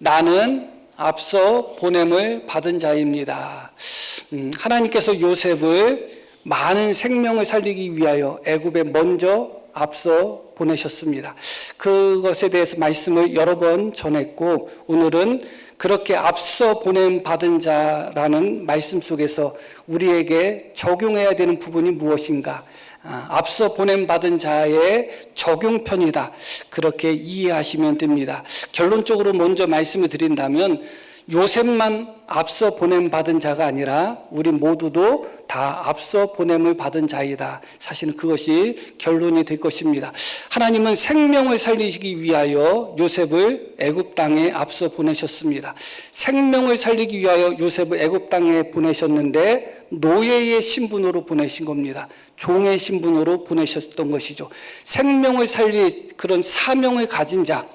나는 앞서 보냄을 받은 자입니다. 하나님께서 요셉을 많은 생명을 살리기 위하여 애굽에 먼저 앞서 보내셨습니다. 그것에 대해서 말씀을 여러 번 전했고, 오늘은 그렇게 앞서 보냄 받은 자라는 말씀 속에서 우리에게 적용해야 되는 부분이 무엇인가, 앞서 보냄 받은 자의 적용편이다, 그렇게 이해하시면 됩니다. 결론적으로 먼저 말씀을 드린다면 요셉만 앞서 보냄 받은 자가 아니라 우리 모두도 다 앞서 보냄을 받은 자이다. 사실은 그것이 결론이 될 것입니다. 하나님은 생명을 살리시기 위하여 요셉을 애굽 땅에 앞서 보내셨습니다. 생명을 살리기 위하여 요셉을 애굽 땅에 보내셨는데 노예의 신분으로 보내신 겁니다. 종의 신분으로 보내셨던 것이죠. 생명을 살릴 그런 사명을 가진 자,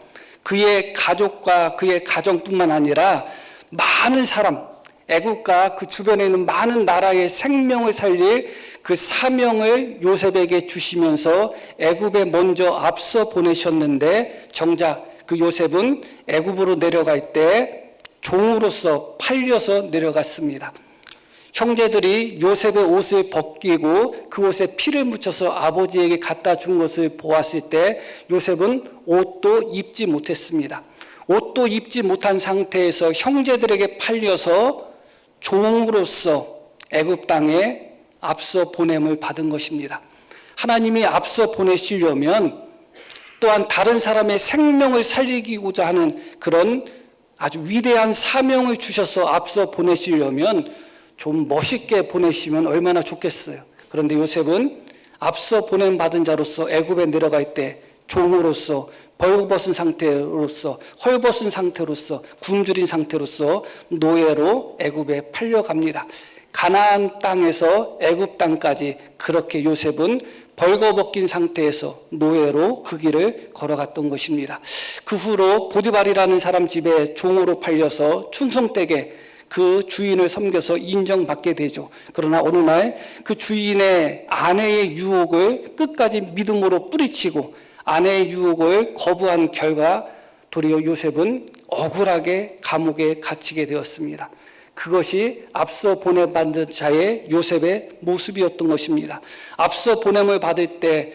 그의 가족과 그의 가정뿐만 아니라 많은 사람, 애국과 그 주변에 있는 많은 나라의 생명을 살릴 그 사명을 요셉에게 주시면서 애굽에 먼저 앞서 보내셨는데, 정작 그 요셉은 애굽으로 내려갈 때 종으로서 팔려서 내려갔습니다. 형제들이 요셉의 옷을 벗기고 그 옷에 피를 묻혀서 아버지에게 갖다 준 것을 보았을 때 요셉은 옷도 입지 못했습니다. 옷도 입지 못한 상태에서 형제들에게 팔려서 종으로서 애굽 땅에 앞서 보냄을 받은 것입니다. 하나님이 앞서 보내시려면 또한 다른 사람의 생명을 살리고자 하는 그런 아주 위대한 사명을 주셔서 앞서 보내시려면 좀 멋있게 보내시면 얼마나 좋겠어요. 그런데 요셉은 앞서 보냄 받은 자로서 애굽에 내려갈 때 종으로서 벌거벗은 상태로서, 헐벗은 상태로서, 굶주린 상태로서 노예로 애굽에 팔려갑니다. 가나안 땅에서 애굽 땅까지 그렇게 요셉은 벌거벗긴 상태에서 노예로 그 길을 걸어갔던 것입니다. 그 후로 보디발이라는 사람 집에 종으로 팔려서 춘송댁에 그 주인을 섬겨서 인정받게 되죠. 그러나 어느 날 그 주인의 아내의 유혹을 끝까지 믿음으로 뿌리치고 아내의 유혹을 거부한 결과 도리어 요셉은 억울하게 감옥에 갇히게 되었습니다. 그것이 앞서 보냄받은 자의 요셉의 모습이었던 것입니다. 앞서 보냄을 받을 때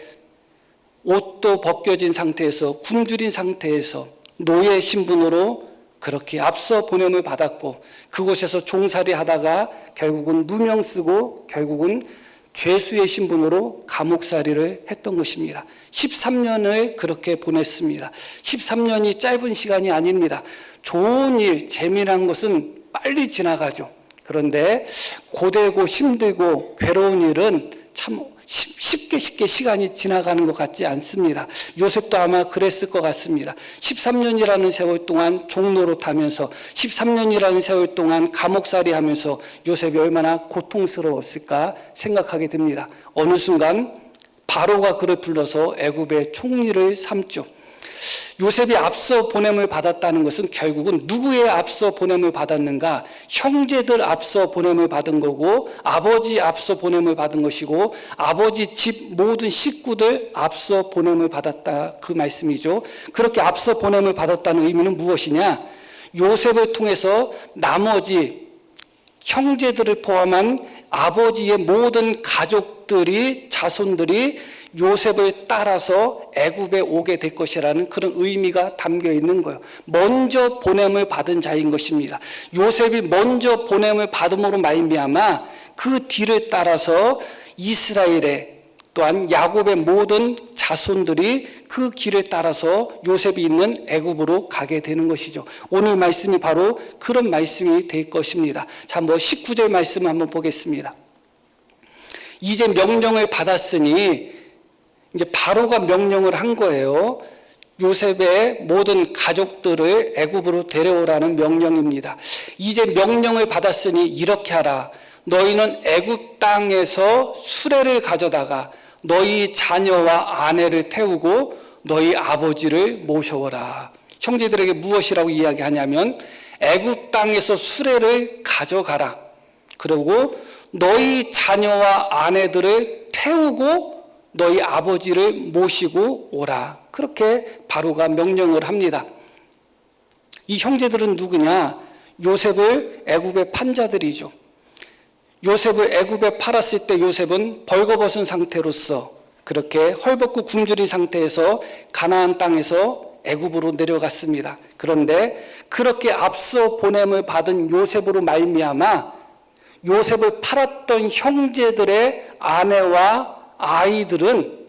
옷도 벗겨진 상태에서 굶주린 상태에서 노예 신분으로 그렇게 앞서 보냄을 받았고, 그곳에서 종살이 하다가 결국은 누명 쓰고 결국은 죄수의 신분으로 감옥살이를 했던 것입니다. 13년을 그렇게 보냈습니다. 13년이 짧은 시간이 아닙니다. 좋은 일, 재미난 것은 빨리 지나가죠. 그런데 고되고 힘들고 괴로운 일은 참 쉽게 시간이 지나가는 것 같지 않습니다. 요셉도 아마 그랬을 것 같습니다. 13년이라는 세월 동안 종노릇하면서 13년이라는 세월 동안 감옥살이 하면서 요셉이 얼마나 고통스러웠을까 생각하게 됩니다. 어느 순간 바로가 그를 불러서 애굽의 총리를 삼죠. 요셉이 앞서 보냄을 받았다는 것은 결국은 누구의 앞서 보냄을 받았는가? 형제들 앞서 보냄을 받은 거고, 아버지 앞서 보냄을 받은 것이고, 아버지 집 모든 식구들 앞서 보냄을 받았다, 그 말씀이죠. 그렇게 앞서 보냄을 받았다는 의미는 무엇이냐? 요셉을 통해서 나머지 형제들을 포함한 아버지의 모든 가족들이, 자손들이 요셉을 따라서 애굽에 오게 될 것이라는 그런 의미가 담겨 있는 거예요. 먼저 보냄을 받은 자인 것입니다. 요셉이 먼저 보냄을 받음으로 말미암아 그 뒤를 따라서 이스라엘의 또한 야곱의 모든 자손들이 그 길을 따라서 요셉이 있는 애굽으로 가게 되는 것이죠. 오늘 말씀이 바로 그런 말씀이 될 것입니다. 자, 19절 말씀 한번 보겠습니다. 이제 명령을 받았으니, 이제 바로가 명령을 한 거예요. 요셉의 모든 가족들을 애굽으로 데려오라는 명령입니다. 이제 명령을 받았으니 이렇게 하라. 너희는 애굽 땅에서 수레를 가져다가 너희 자녀와 아내를 태우고 너희 아버지를 모셔오라. 형제들에게 무엇이라고 이야기하냐면 애굽 땅에서 수레를 가져가라. 그리고 너희 자녀와 아내들을 태우고 너희 아버지를 모시고 오라. 그렇게 바로가 명령을 합니다. 이 형제들은 누구냐? 요셉을 애굽에 판 자들이죠. 요셉을 애굽에 팔았을 때 요셉은 벌거벗은 상태로서 그렇게 헐벗고 굶주린 상태에서 가나안 땅에서 애굽으로 내려갔습니다. 그런데 그렇게 앞서 보냄을 받은 요셉으로 말미암아 요셉을 팔았던 형제들의 아내와 아이들은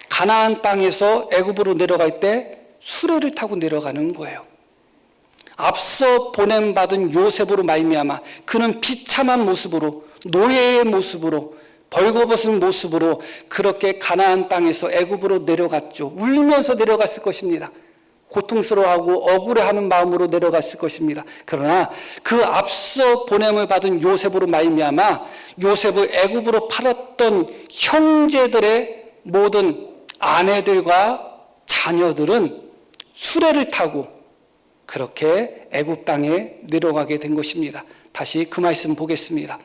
가나안 땅에서 애굽으로 내려갈 때 수레를 타고 내려가는 거예요. 앞서 보냄받은 요셉으로 말미암아 그는 비참한 모습으로, 노예의 모습으로, 벌거벗은 모습으로 그렇게 가나안 땅에서 애굽으로 내려갔죠. 울면서 내려갔을 것입니다. 고통스러워하고 억울해하는 마음으로 내려갔을 것입니다. 그러나 그 앞서 보냄을 받은 요셉으로 말미암아 요셉을 애굽으로 팔았던 형제들의 모든 아내들과 자녀들은 수레를 타고 그렇게 애굽 땅에 내려가게 된 것입니다. 다시 그 말씀 보겠습니다.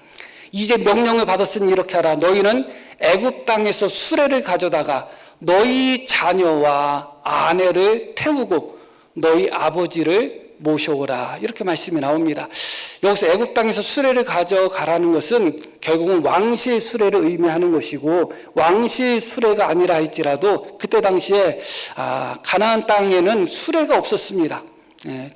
이제 명령을 받았으니 이렇게 하라. 너희는 애굽 땅에서 수레를 가져다가 너희 자녀와 아내를 태우고 너희 아버지를 모셔오라. 이렇게 말씀이 나옵니다. 여기서 애굽 땅에서 수레를 가져가라는 것은 결국은 왕실 수레를 의미하는 것이고, 왕실 수레가 아니라 할지라도 그때 당시에 가나안 땅에는 수레가 없었습니다.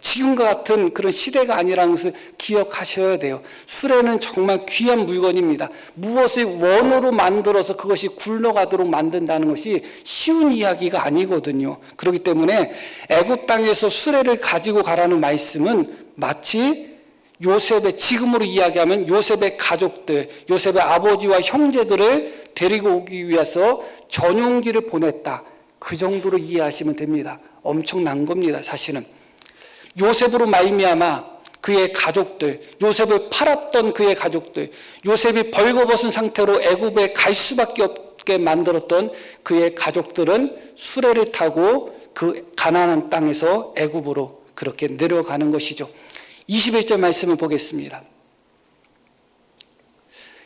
지금과 같은 그런 시대가 아니라는 것을 기억하셔야 돼요. 수레는 정말 귀한 물건입니다. 무엇을 원으로 만들어서 그것이 굴러가도록 만든다는 것이 쉬운 이야기가 아니거든요. 그렇기 때문에 애굽 땅에서 수레를 가지고 가라는 말씀은 마치 요셉의, 지금으로 이야기하면 요셉의 가족들, 요셉의 아버지와 형제들을 데리고 오기 위해서 전용기를 보냈다. 그 정도로 이해하시면 됩니다. 엄청난 겁니다, 사실은. 요셉으로 말미암아 그의 가족들, 요셉을 팔았던 그의 가족들, 요셉이 벌거벗은 상태로 애굽에 갈 수밖에 없게 만들었던 그의 가족들은 수레를 타고 그 가나안 땅에서 애굽으로 그렇게 내려가는 것이죠. 21절 말씀을 보겠습니다.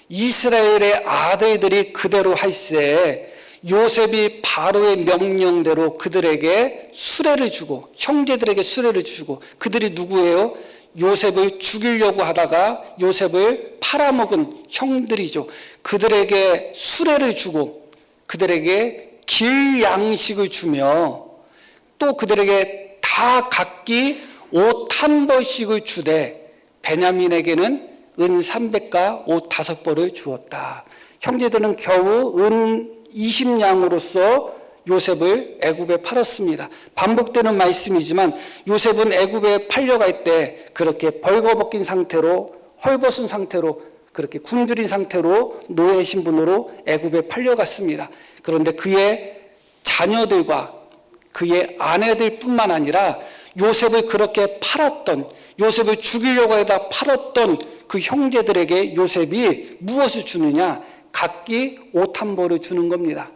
이스라엘의 아들들이 그대로 할세 요셉이 바로의 명령대로 그들에게 수레를 주고, 형제들에게 수레를 주고, 그들이 누구예요? 요셉을 죽이려고 하다가 요셉을 팔아먹은 형들이죠. 그들에게 수레를 주고 그들에게 길 양식을 주며 또 그들에게 다 각기 옷 한 벌씩을 주되 베냐민에게는 은 300과 옷 5벌을 주었다. 형제들은 겨우 은 20냥으로서 요셉을 애굽에 팔았습니다. 반복되는 말씀이지만 요셉은 애굽에 팔려갈 때 그렇게 벌거벗긴 상태로, 헐벗은 상태로, 그렇게 굶주린 상태로 노예 신분으로 애굽에 팔려갔습니다. 그런데 그의 자녀들과 그의 아내들뿐만 아니라 요셉을 그렇게 팔았던, 요셉을 죽이려고 하다 팔았던 그 형제들에게 요셉이 무엇을 주느냐? 각기 옷 한 벌을 주는 겁니다.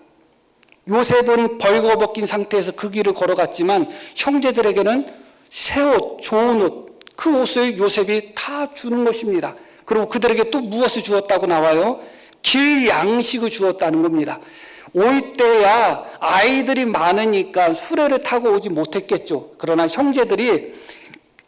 요셉은 벌거벗긴 상태에서 그 길을 걸어갔지만 형제들에게는 새 옷, 좋은 옷, 그 옷을 요셉이 다 주는 것입니다. 그리고 그들에게 또 무엇을 주었다고 나와요? 길 양식을 주었다는 겁니다. 올 때야 아이들이 많으니까 수레를 타고 오지 못했겠죠. 그러나 형제들이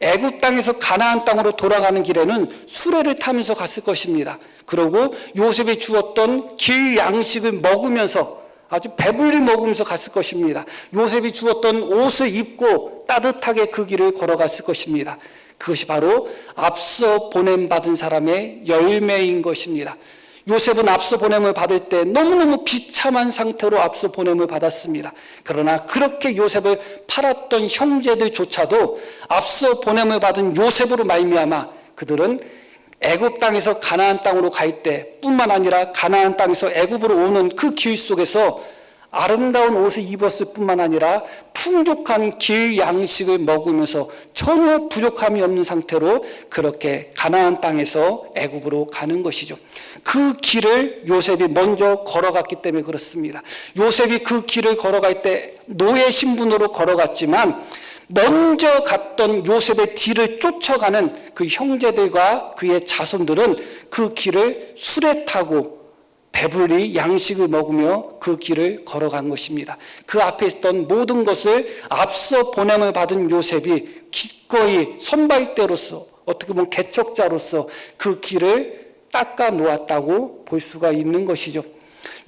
애굽 땅에서 가나안 땅으로 돌아가는 길에는 수레를 타면서 갔을 것입니다. 그리고 요셉이 주었던 길 양식을 먹으면서 아주 배불리 먹으면서 갔을 것입니다. 요셉이 주었던 옷을 입고 따뜻하게 그 길을 걸어갔을 것입니다. 그것이 바로 앞서 보냄받은 사람의 열매인 것입니다. 요셉은 앞서 보냄을 받을 때 너무너무 비참한 상태로 앞서 보냄을 받았습니다. 그러나 그렇게 요셉을 팔았던 형제들조차도 앞서 보냄을 받은 요셉으로 말미암아 그들은 애굽 땅에서 가나안 땅으로 갈 때뿐만 아니라 가나안 땅에서 애굽으로 오는 그 길 속에서 아름다운 옷을 입었을 뿐만 아니라 풍족한 길 양식을 먹으면서 전혀 부족함이 없는 상태로 그렇게 가나안 땅에서 애굽으로 가는 것이죠. 그 길을 요셉이 먼저 걸어갔기 때문에 그렇습니다. 요셉이 그 길을 걸어갈 때 노예 신분으로 걸어갔지만 먼저 갔던 요셉의 뒤를 쫓아가는 그 형제들과 그의 자손들은 그 길을 수레 타고 배불리 양식을 먹으며 그 길을 걸어간 것입니다. 그 앞에 있던 모든 것을 앞서 보냄을 받은 요셉이 기꺼이 선발대로서 어떻게 보면 개척자로서 그 길을 닦아 놓았다고 볼 수가 있는 것이죠.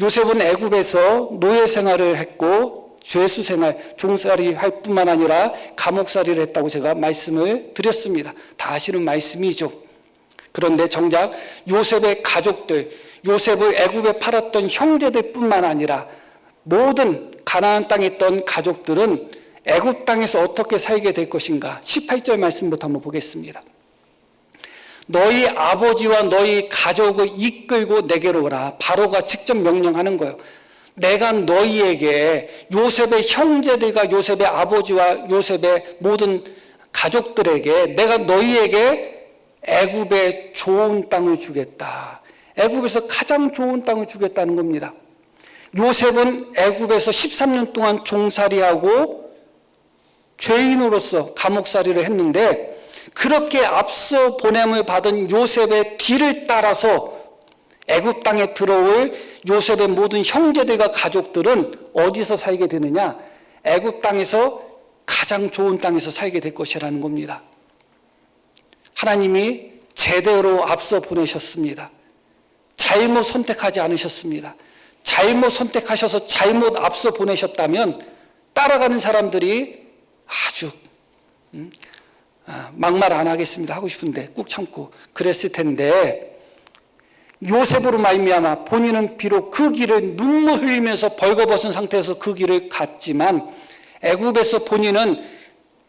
요셉은 애굽에서 노예 생활을 했고 죄수 생활, 종살이 할 뿐만 아니라 감옥살이를 했다고 제가 말씀을 드렸습니다. 다 아시는 말씀이죠. 그런데 정작 요셉의 가족들, 요셉을 애굽에 팔았던 형제들 뿐만 아니라 모든 가나안 땅에 있던 가족들은 애굽 땅에서 어떻게 살게 될 것인가? 18절 말씀부터 한번 보겠습니다. 너희 아버지와 너희 가족을 이끌고 내게로 오라. 바로가 직접 명령하는 거예요. 내가 너희에게 요셉의 형제들과 요셉의 아버지와 요셉의 모든 가족들에게 내가 너희에게 애굽의 좋은 땅을 주겠다. 애굽에서 가장 좋은 땅을 주겠다는 겁니다. 요셉은 애굽에서 13년 동안 종살이하고 죄인으로서 감옥살이를 했는데 그렇게 앞서 보냄을 받은 요셉의 뒤를 따라서 애굽 땅에 들어올 요셉의 모든 형제들과 가족들은 어디서 살게 되느냐? 애굽 땅에서 가장 좋은 땅에서 살게 될 것이라는 겁니다. 하나님이 제대로 앞서 보내셨습니다. 잘못 선택하지 않으셨습니다. 잘못 선택하셔서 잘못 앞서 보내셨다면 따라가는 사람들이 아주 막말 안 하겠습니다. 하고 싶은데 꾹 참고 그랬을 텐데 요셉으로 말미암아 본인은 비록 그 길을 눈물 흘리면서 벌거벗은 상태에서 그 길을 갔지만 애굽에서 본인은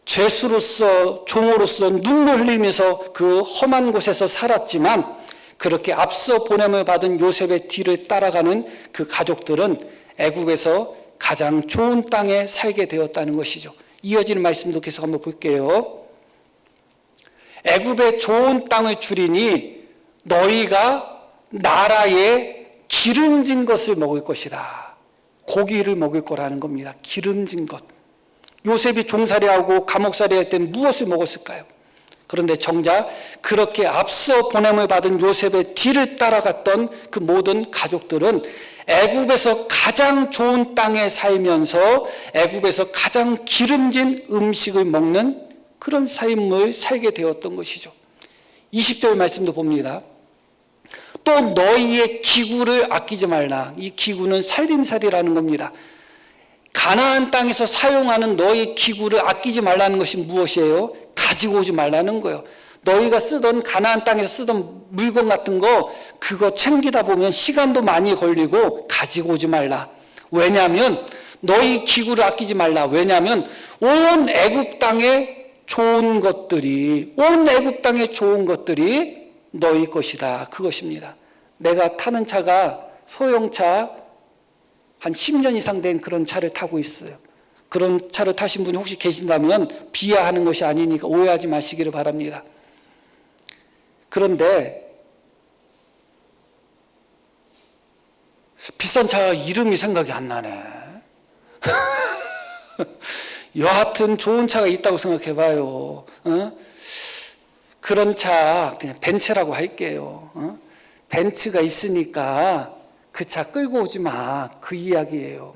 죄수로서 종으로서 눈물 흘리면서 그 험한 곳에서 살았지만 그렇게 앞서 보냄을 받은 요셉의 뒤를 따라가는 그 가족들은 애굽에서 가장 좋은 땅에 살게 되었다는 것이죠. 이어지는 말씀도 계속 한번 볼게요. 애굽의 좋은 땅을 주리니 너희가 나라의 기름진 것을 먹을 것이다. 고기를 먹을 거라는 겁니다. 기름진 것. 요셉이 종살이하고 감옥살이 할 때는 무엇을 먹었을까요? 그런데 정작 그렇게 앞서 보냄을 받은 요셉의 뒤를 따라갔던 그 모든 가족들은 애굽에서 가장 좋은 땅에 살면서 애굽에서 가장 기름진 음식을 먹는 그런 삶을 살게 되었던 것이죠. 20절 말씀도 봅니다. 또 너희의 기구를 아끼지 말라. 이 기구는 살림살이라는 겁니다. 가나안 땅에서 사용하는 너희 기구를 아끼지 말라는 것이 무엇이에요? 가지고 오지 말라는 거예요. 너희가 쓰던 가나안 땅에서 쓰던 물건 같은 거 그거 챙기다 보면 시간도 많이 걸리고 가지고 오지 말라. 왜냐하면 너희 기구를 아끼지 말라. 왜냐하면 온 애굽 땅에 좋은 것들이 너희 것이다. 그것입니다. 내가 타는 차가 소형차 한 10년 이상 된 그런 차를 타고 있어요. 그런 차를 타신 분이 혹시 계신다면 비하하는 것이 아니니까 오해하지 마시기를 바랍니다. 그런데 비싼 차 이름이 생각이 안 나네. 여하튼 좋은 차가 있다고 생각해봐요. 그런 차 그냥 벤츠라고 할게요. 벤츠가 있으니까 그 차 끌고 오지 마. 그 이야기예요.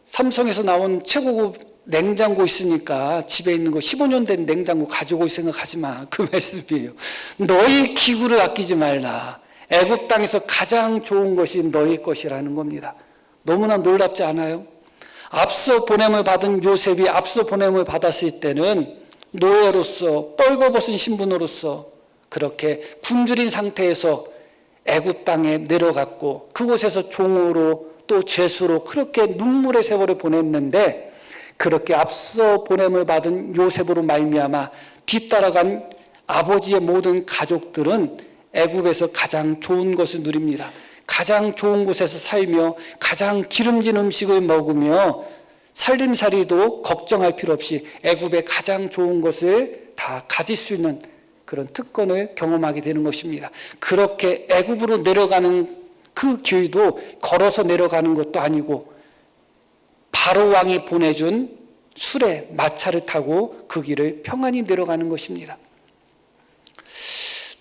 삼성에서 나온 최고급 냉장고 있으니까 집에 있는 거 15년 된 냉장고 가지고 올 생각하지 마. 그 말씀이에요. 너희 기구를 아끼지 말라. 애굽 땅에서 가장 좋은 것이 너희 것이라는 겁니다. 너무나 놀랍지 않아요? 앞서 보냄을 받은 요셉이 앞서 보냄을 받았을 때는 노예로서 뻘거벗은 신분으로서 그렇게 굶주린 상태에서 애굽 땅에 내려갔고 그곳에서 종으로 또 죄수로 그렇게 눈물의 세월을 보냈는데 그렇게 앞서 보냄을 받은 요셉으로 말미암아 뒤따라간 아버지의 모든 가족들은 애굽에서 가장 좋은 것을 누립니다. 가장 좋은 곳에서 살며 가장 기름진 음식을 먹으며 살림살이도 걱정할 필요 없이 애굽의 가장 좋은 것을 다 가질 수 있는 그런 특권을 경험하게 되는 것입니다. 그렇게 애굽으로 내려가는 그 길도 걸어서 내려가는 것도 아니고 바로 왕이 보내준 수레 마차를 타고 그 길을 평안히 내려가는 것입니다.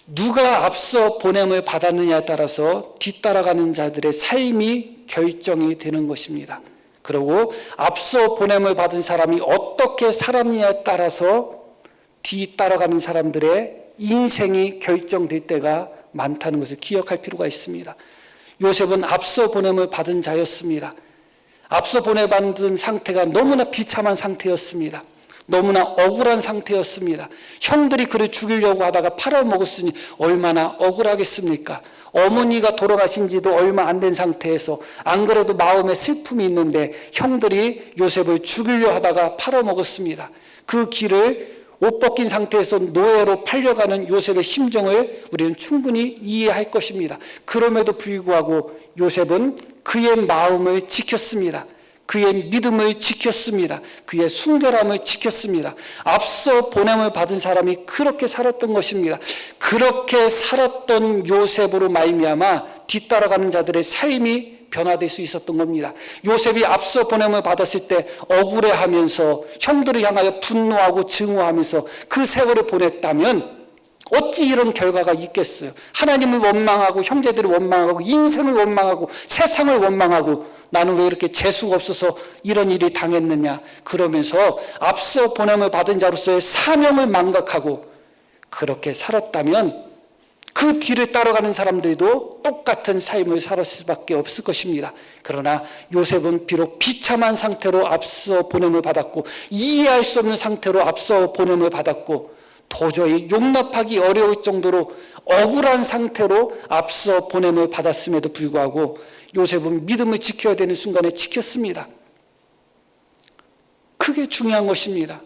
누가 앞서 보냄을 받았느냐에 따라서 뒤따라가는 자들의 삶이 결정이 되는 것입니다. 그리고 앞서 보냄을 받은 사람이 어떻게 살았느냐에 따라서 뒤따라가는 사람들의 인생이 결정될 때가 많다는 것을 기억할 필요가 있습니다. 요셉은 앞서 보냄을 받은 자였습니다. 앞서 보내받은 상태가 너무나 비참한 상태였습니다. 너무나 억울한 상태였습니다. 형들이 그를 죽이려고 하다가 팔아먹었으니 얼마나 억울하겠습니까? 어머니가 돌아가신 지도 얼마 안 된 상태에서 안 그래도 마음에 슬픔이 있는데 형들이 요셉을 죽이려 하다가 팔아먹었습니다. 그 길을 옷 벗긴 상태에서 노예로 팔려가는 요셉의 심정을 우리는 충분히 이해할 것입니다. 그럼에도 불구하고 요셉은 그의 마음을 지켰습니다. 그의 믿음을 지켰습니다. 그의 순결함을 지켰습니다. 앞서 보냄을 받은 사람이 그렇게 살았던 것입니다. 그렇게 살았던 요셉으로 말미암아 뒤따라가는 자들의 삶이 변화될 수 있었던 겁니다. 요셉이 앞서 보냄을 받았을 때 억울해하면서 형들을 향하여 분노하고 증오하면서 그 세월을 보냈다면 어찌 이런 결과가 있겠어요? 하나님을 원망하고 형제들을 원망하고 인생을 원망하고 세상을 원망하고 나는 왜 이렇게 재수가 없어서 이런 일이 당했느냐, 그러면서 앞서 보냄을 받은 자로서의 사명을 망각하고 그렇게 살았다면 그 뒤를 따라가는 사람들도 똑같은 삶을 살았을 수밖에 없을 것입니다. 그러나 요셉은 비록 비참한 상태로 앞서 보냄을 받았고 이해할 수 없는 상태로 앞서 보냄을 받았고 도저히 용납하기 어려울 정도로 억울한 상태로 앞서 보냄을 받았음에도 불구하고 요셉은 믿음을 지켜야 되는 순간에 지켰습니다. 그게 중요한 것입니다.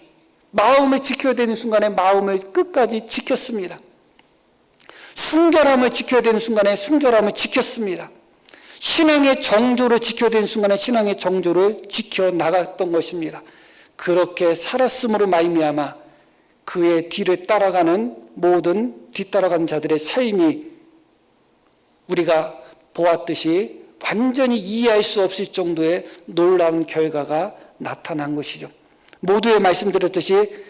마음을 지켜야 되는 순간에 마음을 끝까지 지켰습니다. 순결함을 지켜야 되는 순간에 순결함을 지켰습니다. 신앙의 정조를 지켜야 되는 순간에 신앙의 정조를 지켜나갔던 것입니다. 그렇게 살았음으로 말미암아 그의 뒤를 따라가는 모든 뒤따라가는 자들의 삶이 우리가 보았듯이 완전히 이해할 수 없을 정도의 놀라운 결과가 나타난 것이죠. 모두의 말씀드렸듯이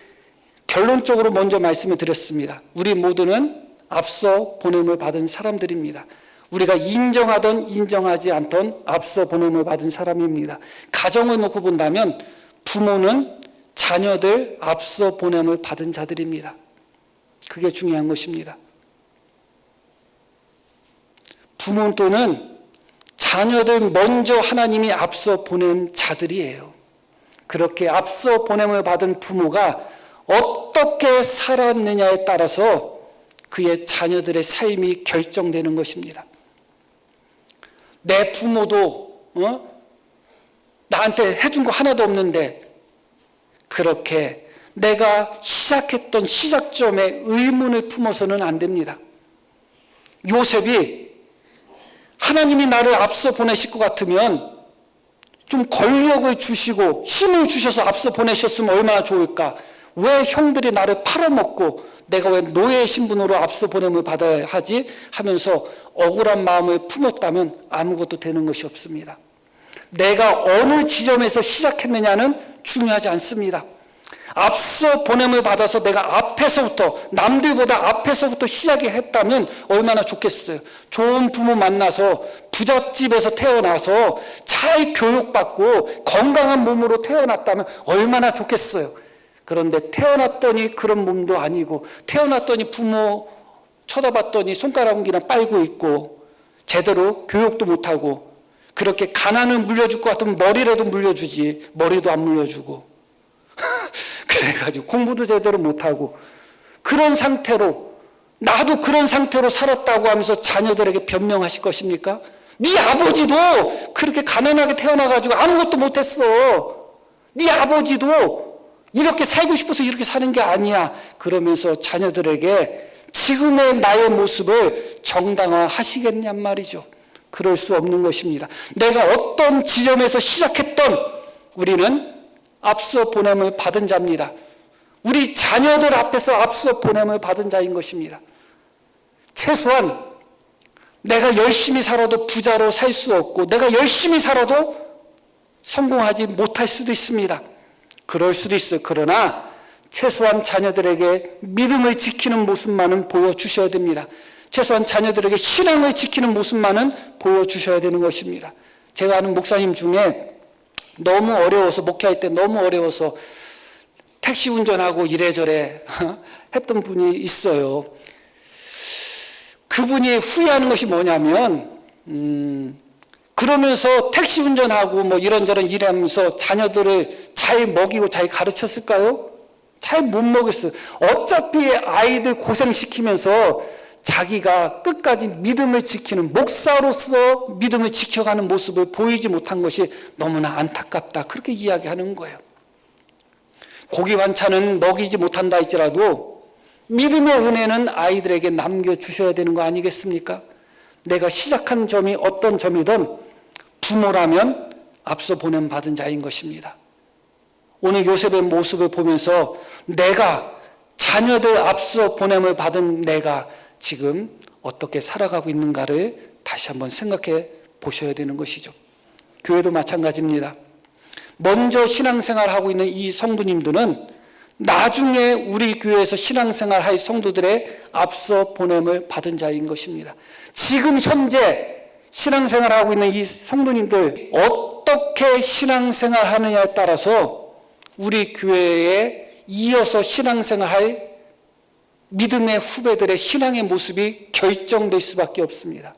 결론적으로 먼저 말씀을 드렸습니다. 우리 모두는 앞서 보냄을 받은 사람들입니다. 우리가 인정하던 인정하지 않던 앞서 보냄을 받은 사람입니다. 가정을 놓고 본다면 부모는 자녀들 앞서 보냄을 받은 자들입니다. 그게 중요한 것입니다. 부모 또는 자녀들 먼저 하나님이 앞서 보낸 자들이에요. 그렇게 앞서 보냄을 받은 부모가 어떻게 살았느냐에 따라서 그의 자녀들의 삶이 결정되는 것입니다. 내 부모도 나한테 해준 거 하나도 없는데 그렇게 내가 시작했던 시작점에 의문을 품어서는 안 됩니다. 요셉이 하나님이 나를 앞서 보내실 것 같으면 좀 권력을 주시고 힘을 주셔서 앞서 보내셨으면 얼마나 좋을까? 왜 형들이 나를 팔아먹고 내가 왜 노예의 신분으로 앞서 보냄을 받아야 하지? 하면서 억울한 마음을 품었다면 아무것도 되는 것이 없습니다. 내가 어느 지점에서 시작했느냐는 중요하지 않습니다. 앞서 보냄을 받아서 내가 앞에서부터 남들보다 앞에서부터 시작이 했다면 얼마나 좋겠어요. 좋은 부모 만나서 부잣집에서 태어나서 잘 교육받고 건강한 몸으로 태어났다면 얼마나 좋겠어요. 그런데 태어났더니 그런 몸도 아니고 태어났더니 부모 쳐다봤더니 손가락 옮기나 빨고 있고 제대로 교육도 못하고 그렇게 가난을 물려줄 것 같으면 머리라도 물려주지 머리도 안 물려주고 그래가지고 공부도 제대로 못하고 그런 상태로 나도 그런 상태로 살았다고 하면서 자녀들에게 변명하실 것입니까? 네 아버지도 그렇게 가난하게 태어나가지고 아무것도 못했어. 네 아버지도 이렇게 살고 싶어서 이렇게 사는 게 아니야. 그러면서 자녀들에게 지금의 나의 모습을 정당화하시겠냔 말이죠. 그럴 수 없는 것입니다. 내가 어떤 지점에서 시작했던 우리는 앞서 보냄을 받은 자입니다. 우리 자녀들 앞에서 앞서 보냄을 받은 자인 것입니다. 최소한 내가 열심히 살아도 부자로 살 수 없고 내가 열심히 살아도 성공하지 못할 수도 있습니다. 그럴 수도 있어요. 그러나 최소한 자녀들에게 믿음을 지키는 모습만은 보여주셔야 됩니다. 최소한 자녀들에게 신앙을 지키는 모습만은 보여주셔야 되는 것입니다. 제가 아는 목사님 중에 너무 어려워서, 목회할 때 너무 어려워서 택시 운전하고 이래저래 했던 분이 있어요. 그분이 후회하는 것이 뭐냐면 그러면서 택시 운전하고 뭐 이런저런 일하면서 자녀들을 잘 먹이고 잘 가르쳤을까요? 잘 못 먹였어요. 어차피 아이들 고생시키면서 자기가 끝까지 믿음을 지키는, 목사로서 믿음을 지켜가는 모습을 보이지 못한 것이 너무나 안타깝다, 그렇게 이야기하는 거예요. 고기 반찬은 먹이지 못한다 할지라도 믿음의 은혜는 아이들에게 남겨주셔야 되는 거 아니겠습니까? 내가 시작한 점이 어떤 점이든 부모라면 앞서 보냄 받은 자인 것입니다. 오늘 요셉의 모습을 보면서 내가, 자녀들 앞서 보냄을 받은 내가 지금 어떻게 살아가고 있는가를 다시 한번 생각해 보셔야 되는 것이죠. 교회도 마찬가지입니다. 먼저 신앙생활하고 있는 이 성도님들은 나중에 우리 교회에서 신앙생활 할 성도들의 앞서 보냄을 받은 자인 것입니다. 지금 현재 신앙생활하고 있는 이 성도님들 어떻게 신앙생활 하느냐에 따라서 우리 교회에 이어서 신앙생활할 믿음의 후배들의 신앙의 모습이 결정될 수밖에 없습니다.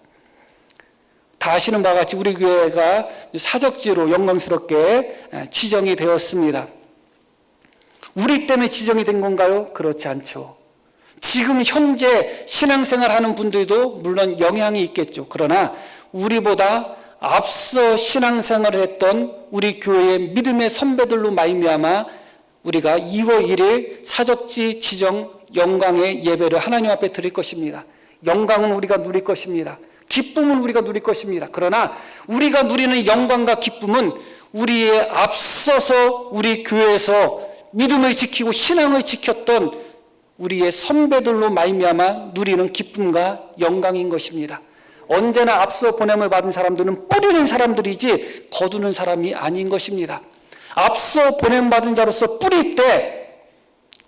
다 아시는 바와 같이 우리 교회가 사적지로 영광스럽게 지정이 되었습니다. 우리 때문에 지정이 된 건가요? 그렇지 않죠. 지금 현재 신앙생활하는 분들도 물론 영향이 있겠죠. 그러나 우리보다 앞서 신앙생활을 했던 우리 교회의 믿음의 선배들로 말미암아 우리가 2월 1일 사적지 지정 영광의 예배를 하나님 앞에 드릴 것입니다. 영광은 우리가 누릴 것입니다. 기쁨은 우리가 누릴 것입니다. 그러나 우리가 누리는 영광과 기쁨은 우리의 앞서서 우리 교회에서 믿음을 지키고 신앙을 지켰던 우리의 선배들로 말미암아 누리는 기쁨과 영광인 것입니다. 언제나 앞서 보냄을 받은 사람들은 뿌리는 사람들이지 거두는 사람이 아닌 것입니다. 앞서 보냄받은 자로서 뿌릴 때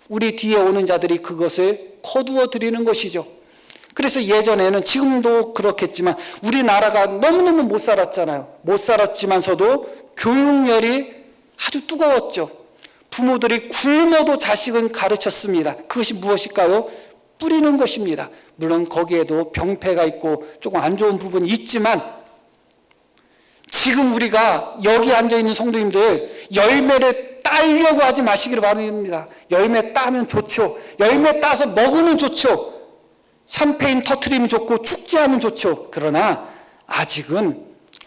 우리 뒤에 오는 자들이 그것을 거두어 드리는 것이죠. 그래서 예전에는, 지금도 그렇겠지만 우리나라가 너무너무 못 살았잖아요. 못 살았지만서도 교육열이 아주 뜨거웠죠. 부모들이 굶어도 자식은 가르쳤습니다. 그것이 무엇일까요? 뿌리는 것입니다. 물론 거기에도 병폐가 있고 조금 안 좋은 부분이 있지만 지금 우리가 여기 앉아있는 성도님들 열매를 따려고 하지 마시기를 바랍니다. 열매 따면 좋죠. 열매 따서 먹으면 좋죠. 샴페인 터트리면 좋고 축제하면 좋죠. 그러나 아직은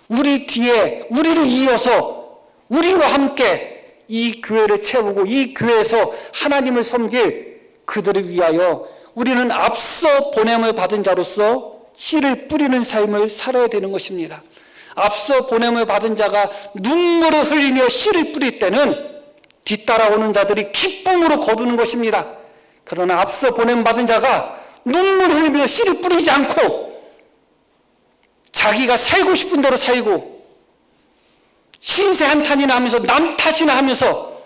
우리 뒤에 우리를 이어서 우리와 함께 이 교회를 채우고 이 교회에서 하나님을 섬길 그들을 위하여 우리는 앞서 보냄을 받은 자로서 씨를 뿌리는 삶을 살아야 되는 것입니다. 앞서 보냄을 받은 자가 눈물을 흘리며 씨를 뿌릴 때는 뒤따라오는 자들이 기쁨으로 거두는 것입니다. 그러나 앞서 보냄 받은 자가 눈물을 흘리며 씨를 뿌리지 않고 자기가 살고 싶은 대로 살고 신세 한탄이나 하면서 남 탓이나 하면서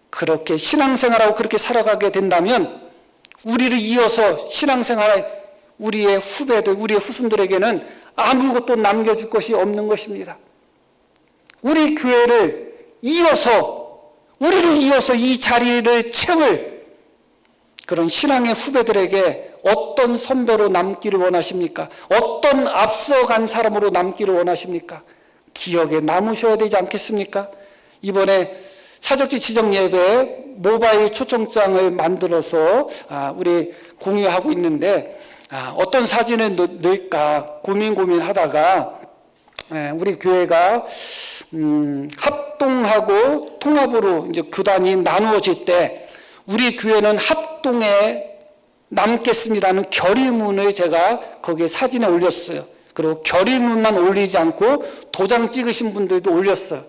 그렇게 신앙생활하고 그렇게 살아가게 된다면 우리를 이어서 신앙생활할 우리의 후배들, 우리의 후손들에게는 아무것도 남겨줄 것이 없는 것입니다. 우리 교회를 이어서, 우리를 이어서 이 자리를 채울 그런 신앙의 후배들에게 어떤 선배로 남기를 원하십니까? 어떤 앞서간 사람으로 남기를 원하십니까? 기억에 남으셔야 되지 않겠습니까? 이번에 사적지 지정 예배 모바일 초청장을 만들어서 우리 공유하고 있는데 어떤 사진을 넣을까 고민하다가 우리 교회가 합동하고 통합으로 이제 교단이 나누어질 때 우리 교회는 합동에 남겠습니다는 결의문을 제가 거기에 사진에 올렸어요. 그리고 결의문만 올리지 않고 도장 찍으신 분들도 올렸어요.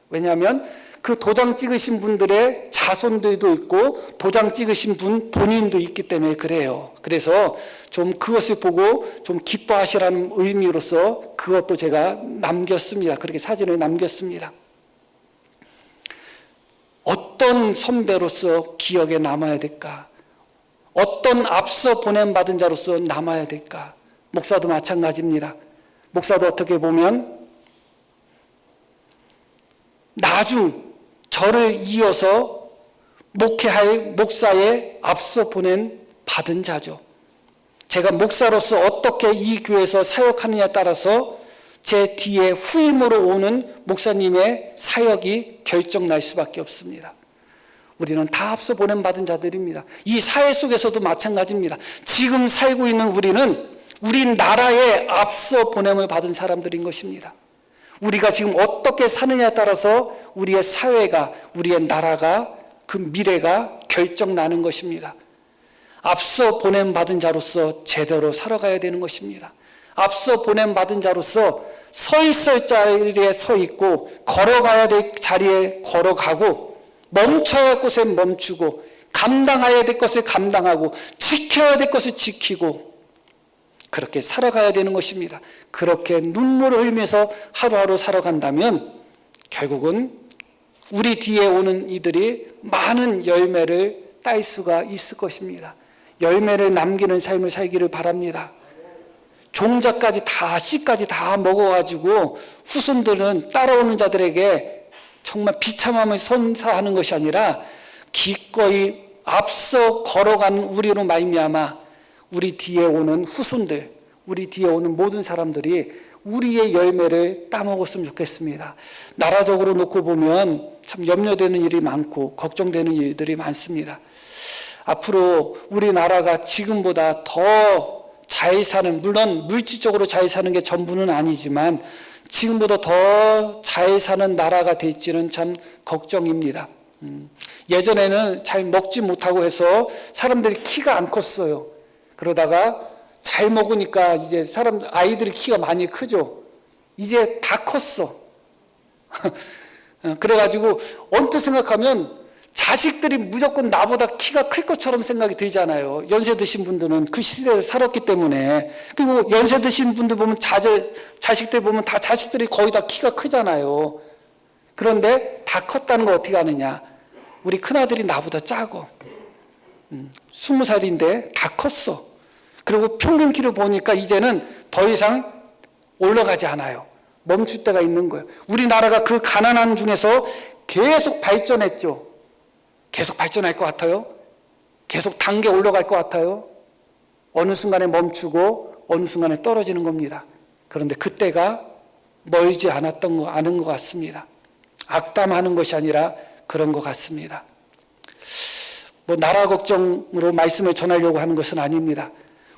왜냐하면 그 도장 찍으신 분들의 자손들도 있고 도장 찍으신 분 본인도 있기 때문에 그래요. 그래서 좀 그것을 보고 좀 기뻐하시라는 의미로서 그것도 제가 남겼습니다. 그렇게 사진을 남겼습니다. 어떤 선배로서 기억에 남아야 될까? 어떤 앞서 보냄받은 자로서 남아야 될까? 목사도 마찬가지입니다. 목사도 어떻게 보면 나중 저를 이어서 목회할 목사에 앞서 보낸 받은 자죠. 제가 목사로서 어떻게 이 교회에서 사역하느냐에 따라서 제 뒤에 후임으로 오는 목사님의 사역이 결정날 수밖에 없습니다. 우리는 다 앞서 보냄 받은 자들입니다. 이 사회 속에서도 마찬가지입니다. 지금 살고 있는 우리는 우리 나라에 앞서 보냄을 받은 사람들인 것입니다. 우리가 지금 어떻게 사느냐에 따라서 우리의 사회가, 우리의 나라가, 그 미래가 결정나는 것입니다. 앞서 보냄 받은 자로서 제대로 살아가야 되는 것입니다. 앞서 보냄 받은 자로서 서 있을 자리에 서 있고, 걸어가야 될 자리에 걸어가고, 멈춰야 할 곳에 멈추고, 감당해야 될 것을 감당하고, 지켜야 될 것을 지키고, 그렇게 살아가야 되는 것입니다. 그렇게 눈물을 흘리면서 하루하루 살아간다면 결국은 우리 뒤에 오는 이들이 많은 열매를 딸 수가 있을 것입니다. 열매를 남기는 삶을 살기를 바랍니다. 종자까지 다, 씨까지 다 먹어가지고 후손들은 따라오는 자들에게 정말 비참함을 선사하는 것이 아니라 기꺼이 앞서 걸어간 우리로 말미암아 우리 뒤에 오는 후손들, 우리 뒤에 오는 모든 사람들이 우리의 열매를 따먹었으면 좋겠습니다. 나라적으로 놓고 보면 참 염려되는 일이 많고 걱정되는 일들이 많습니다. 앞으로 우리나라가 지금보다 더 잘 사는, 물론 물질적으로 잘 사는 게 전부는 아니지만 지금보다 더 잘 사는 나라가 될지는 참 걱정입니다. 예전에는 잘 먹지 못하고 해서 사람들이 키가 안 컸어요. 그러다가 잘 먹으니까 이제 아이들이 키가 많이 크죠. 이제 다 컸어. 그래가지고 언뜻 생각하면 자식들이 무조건 나보다 키가 클 것처럼 생각이 들잖아요. 연세 드신 분들은 그 시대를 살았기 때문에. 그리고 연세 드신 분들 보면 자식들 보면 다 자식들이 거의 다 키가 크잖아요. 그런데 다 컸다는 거 어떻게 아느냐? 우리 큰아들이 나보다 작어. 20살인데 다 컸어. 그리고 평균 키를 보니까 이제는 더 이상 올라가지 않아요. 멈출 때가 있는 거예요. 우리나라가 그 가난한 중에서 계속 발전했죠. 계속 발전할 것 같아요? 계속 단계 올라갈 것 같아요? 어느 순간에 멈추고 어느 순간에 떨어지는 겁니다. 그런데 그때가 멀지 않은 것 같습니다. 악담하는 것이 아니라 그런 것 같습니다. 나라 걱정으로 말씀을 전하려고 하는 것은 아닙니다.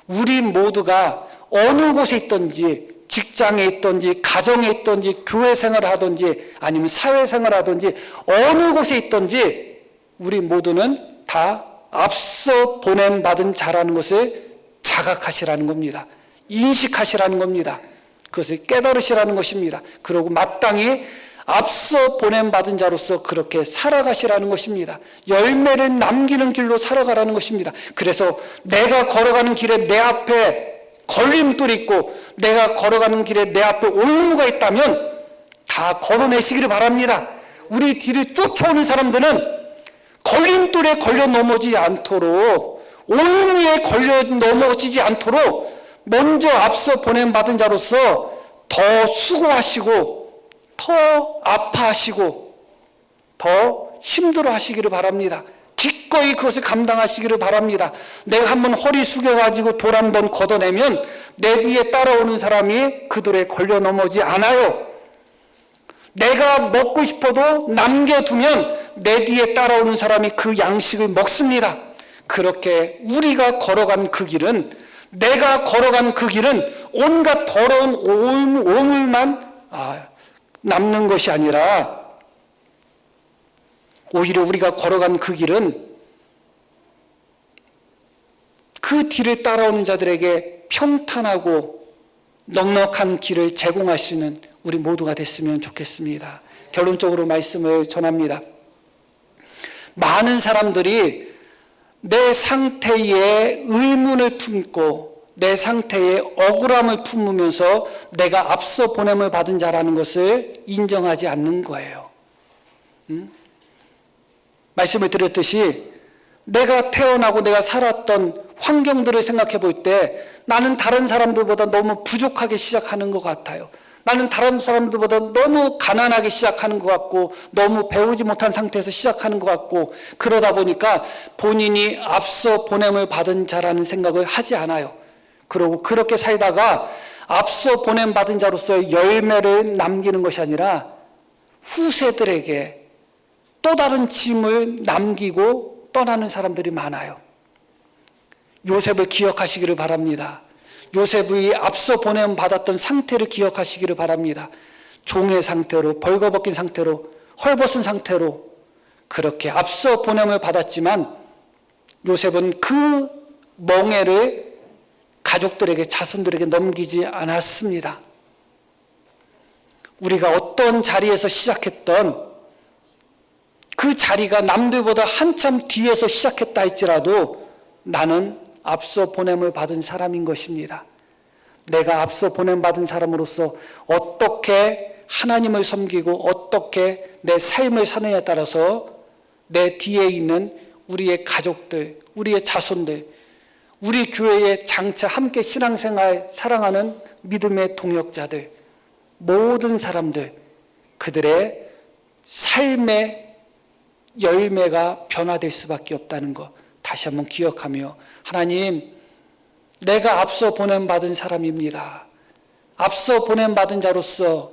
우리 모두가 어느 곳에 있든지, 직장에 있든지, 가정에 있든지, 교회 생활을 하든지, 아니면 사회 생활을 하든지, 어느 곳에 있든지 우리 모두는 다 앞서 보냄받은 자라는 것을 자각하시라는 겁니다. 인식하시라는 겁니다. 그것을 깨달으시라는 것입니다. 그리고 마땅히 앞서 보냄받은 자로서 그렇게 살아가시라는 것입니다. 열매를 남기는 길로 살아가라는 것입니다. 그래서 내가 걸어가는 길에 내 앞에 걸림돌이 있고 내가 걸어가는 길에 내 앞에 올무가 있다면 다 걸어내시기를 바랍니다. 우리 뒤를 쫓아오는 사람들은 걸림돌에 걸려 넘어지지 않도록, 올무에 걸려 넘어지지 않도록 먼저 앞서 보냄받은 자로서 더 수고하시고 더 아파하시고 더 힘들어하시기를 바랍니다. 기꺼이 그것을 감당하시기를 바랍니다. 내가 한번 허리 숙여가지고 돌 한번 걷어내면 내 뒤에 따라오는 사람이 그 돌에 걸려 넘어지지 않아요. 내가 먹고 싶어도 남겨두면 내 뒤에 따라오는 사람이 그 양식을 먹습니다. 그렇게 우리가 걸어간 그 길은, 내가 걸어간 그 길은 온갖 더러운 오물만 남는 것이 아니라 오히려 우리가 걸어간 그 길은 그 뒤를 따라오는 자들에게 평탄하고 넉넉한 길을 제공할 수 있는 우리 모두가 됐으면 좋겠습니다. 결론적으로 말씀을 전합니다. 많은 사람들이 내 상태에 의문을 품고 내 상태에 억울함을 품으면서 내가 앞서 보냄을 받은 자라는 것을 인정하지 않는 거예요. 말씀을 드렸듯이 내가 태어나고 내가 살았던 환경들을 생각해 볼 때 나는 다른 사람들보다 너무 부족하게 시작하는 것 같아요. 나는 다른 사람들보다 너무 가난하게 시작하는 것 같고 너무 배우지 못한 상태에서 시작하는 것 같고 그러다 보니까 본인이 앞서 보냄을 받은 자라는 생각을 하지 않아요. 그러고 그렇게 살다가 앞서 보냄 받은 자로서의 열매를 남기는 것이 아니라 후세들에게 또 다른 짐을 남기고 떠나는 사람들이 많아요. 요셉을 기억하시기를 바랍니다. 요셉이 앞서 보냄 받았던 상태를 기억하시기를 바랍니다. 종의 상태로, 벌거벗긴 상태로, 헐벗은 상태로 그렇게 앞서 보냄을 받았지만 요셉은 그 멍에를 가족들에게, 자손들에게 넘기지 않았습니다. 우리가 어떤 자리에서 시작했던 그 자리가 남들보다 한참 뒤에서 시작했다 할지라도 나는 앞서 보냄을 받은 사람인 것입니다. 내가 앞서 보냄 받은 사람으로서 어떻게 하나님을 섬기고 어떻게 내 삶을 사느냐에 따라서 내 뒤에 있는 우리의 가족들, 우리의 자손들, 우리 교회에 장차 함께 신앙생활 사랑하는 믿음의 동역자들, 모든 사람들, 그들의 삶의 열매가 변화될 수밖에 없다는 것 다시 한번 기억하며, 하나님, 내가 앞서 보냄받은 사람입니다. 앞서 보냄받은 자로서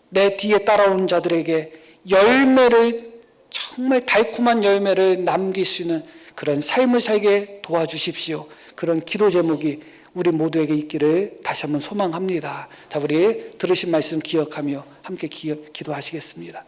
내 뒤에 따라오는 자들에게 열매를, 정말 달콤한 열매를 남길 수 있는 그런 삶을 살게 도와주십시오. 그런 기도 제목이 우리 모두에게 있기를 다시 한번 소망합니다. 자, 우리 들으신 말씀 기억하며 함께 기도하시겠습니다.